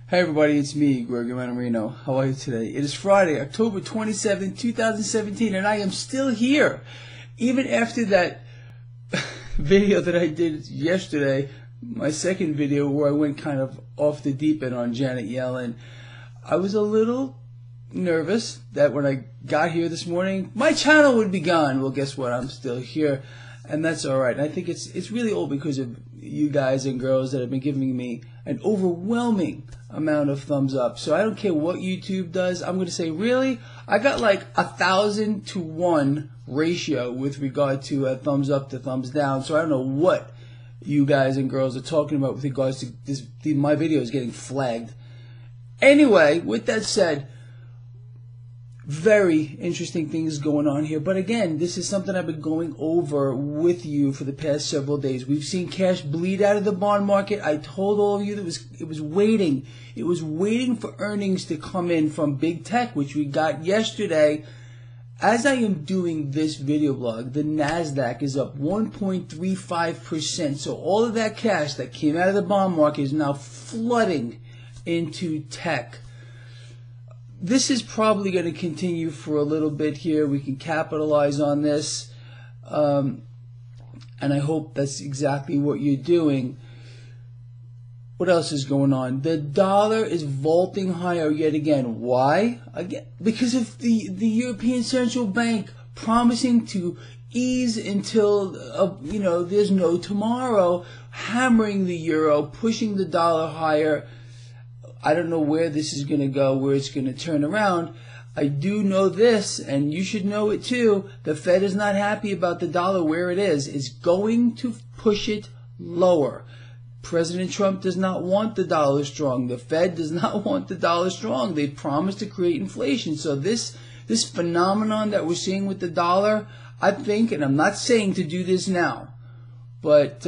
Hey everybody, it's me, Gregory Manarino. How are you today? It is Friday, October 27, 2017, and I am still here. Even after that video that I did yesterday, my second video where I went kind of off the deep end on Janet Yellen, I was a little nervous that when I got here this morning, my channel would be gone. Well, guess what? I'm still here, and that's all right. And I think it's really all because of you guys and girls that have been giving me an overwhelming amount of thumbs up. So I don't care what YouTube does. I'm going to say, really? I got like 1,000 to 1 ratio with regard to thumbs up to thumbs down. So I don't know what you guys and girls are talking about with regards to my videos getting flagged. Anyway, with that said, very interesting things going on here. But again, this is something I've been going over with you for the past several days. We've seen cash bleed out of the bond market. I told all of you that it was waiting. It was waiting for earnings to come in from big tech, which we got yesterday. As I am doing this video blog, the NASDAQ is up 1.35%. So all of that cash that came out of the bond market is now flooding into tech. This is probably going to continue for a little bit here. We can capitalize on this, and I hope that's exactly what you're doing. What else is going on? The dollar is vaulting higher yet again. Why? Again, because of the European Central Bank promising to ease until there's no tomorrow, hammering the euro, pushing the dollar higher. I don't know where this is going to go, where it's going to turn around. I do know this, and you should know it too. The Fed is not happy about the dollar where it is. It's going to push it lower. President Trump does not want the dollar strong. The Fed does not want the dollar strong. They promised to create inflation. So this phenomenon that we're seeing with the dollar, I think, and I'm not saying to do this now, but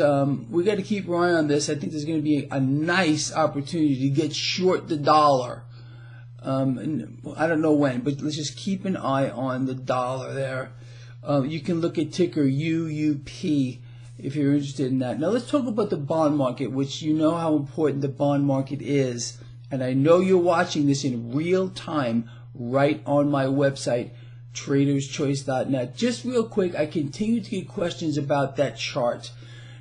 we got to keep our eye on this. I think there's going to be a nice opportunity to get short the dollar. And I don't know when, but let's just keep an eye on the dollar there. You can look at ticker UUP if you're interested in that. Now let's talk about the bond market, which you know how important the bond market is. And I know you're watching this in real time right on my website, traderschoice.net. Just real quick, I continue to get questions about that chart.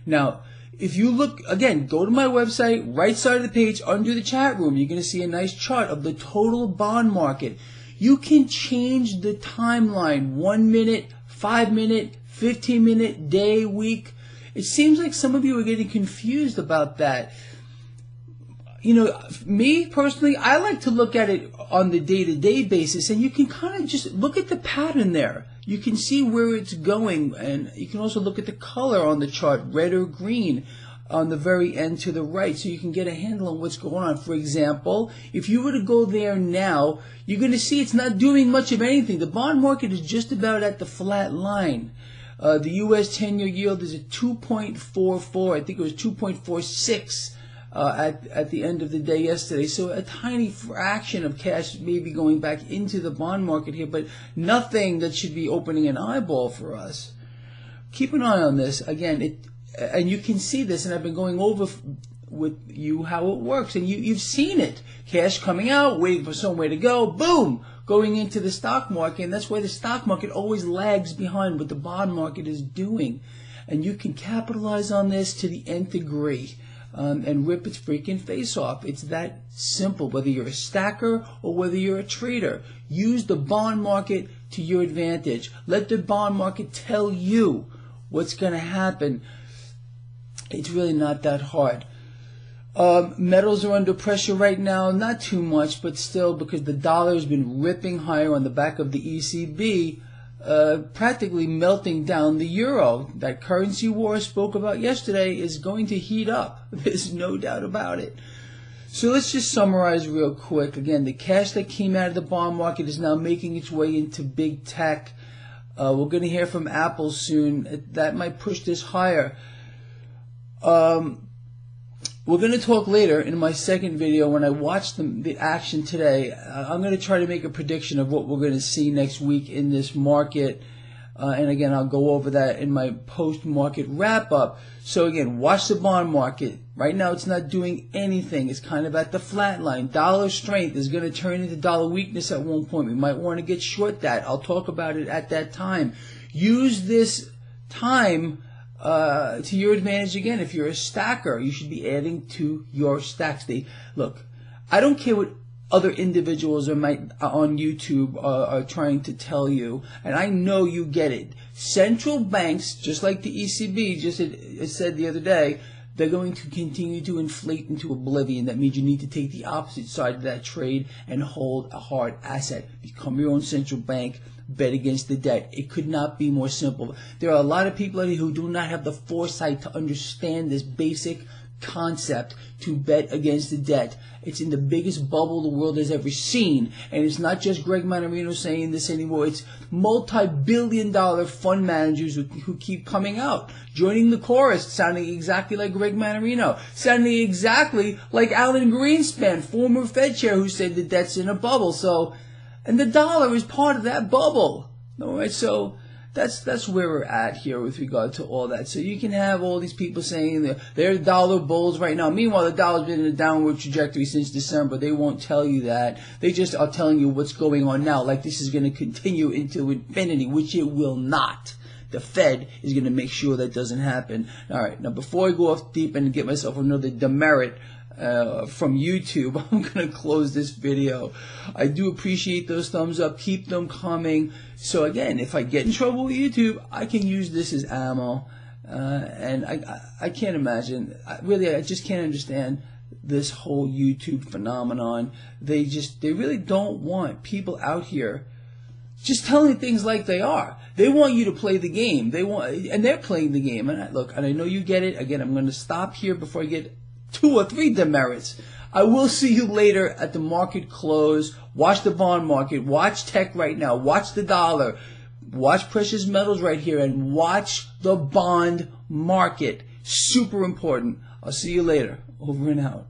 Now, if you look, again, go to my website, right side of the page, under the chat room, you're going to see a nice chart of the total bond market. You can change the timeline, 1 minute, 5 minute, 15 minute, day, week. It seems like some of you are getting confused about that. You know, me personally, I like to look at it on the day-to-day basis, and you can kind of just look at the pattern there. You can see where it's going, and you can also look at the color on the chart, red or green, on the very end to the right, so you can get a handle on what's going on. For example, if you were to go there now, you're going to see it's not doing much of anything. The bond market is just about at the flat line. The U.S. 10-year yield is at 2.44. I think it was 2.46 at the end of the day yesterday. So a tiny fraction of cash may be going back into the bond market here, but nothing that should be opening an eyeball for us. Keep an eye on this. Again, and you can see this, and I've been going over with you how it works, and you've seen it. Cash coming out, waiting for somewhere to go, boom, going into the stock market, and that's why the stock market always lags behind what the bond market is doing. And you can capitalize on this to the nth degree and rip its freaking face off. It's that simple. Whether you're a stacker or whether you're a trader, use the bond market to your advantage. Let the bond market tell you what's going to happen. It's really not that hard. Metals are under pressure right now, not too much, but still, because the dollar has been ripping higher on the back of the ECB, practically melting down the euro. That currency war I spoke about yesterday is going to heat up. There's no doubt about it. So let's just summarize real quick. Again, the cash that came out of the bond market is now making its way into big tech. We're going to hear from Apple soon. That might push this higher. We're going to talk later in my second video when I watch the action today. I'm going to try to make a prediction of what we're going to see next week in this market. And again, I'll go over that in my post-market wrap-up. So again, watch the bond market. Right now, it's not doing anything. It's kind of at the flat line. Dollar strength is going to turn into dollar weakness at one point. We might want to get short that. I'll talk about it at that time. Use this time to your advantage again. If you're a stacker, you should be adding to your stacks. Look, I don't care what other individuals on YouTube are trying to tell you, and I know you get it. Central banks, just like the ECB just said the other day, they're going to continue to inflate into oblivion. That means you need to take the opposite side of that trade and hold a hard asset. Become your own central bank. Bet against the debt. It could not be more simple. There are a lot of people out here who do not have the foresight to understand this basic concept to bet against the debt. It's in the biggest bubble the world has ever seen. And it's not just Greg Mannarino saying this anymore. It's multi-billion-dollar fund managers who keep coming out, joining the chorus, sounding exactly like Greg Mannarino, sounding exactly like Alan Greenspan, former Fed chair, who said the debt's in a bubble. So, and the dollar is part of that bubble. All right, so that's where we're at here with regard to all that. So you can have all these people saying they're dollar bulls right now. Meanwhile, the dollar's been in a downward trajectory since December. They won't tell you that. They just are telling you what's going on now, like this is going to continue into infinity, which it will not. The Fed is going to make sure that doesn't happen. All right, now before I go off deep and get myself another demerit from YouTube, I'm going to close this video. I do appreciate those thumbs up. Keep them coming. So again, if I get in trouble with YouTube, I can use this as ammo. And I can't imagine, I just can't understand this whole YouTube phenomenon. They really don't want people out here just telling things like they are. They want you to play the game. And they're playing the game. And I know you get it. Again, I'm going to stop here before I get 2 or 3 demerits. I will see you later at the market close. Watch the bond market. Watch tech right now. Watch the dollar. Watch precious metals right here. And watch the bond market. Super important. I'll see you later. Over and out.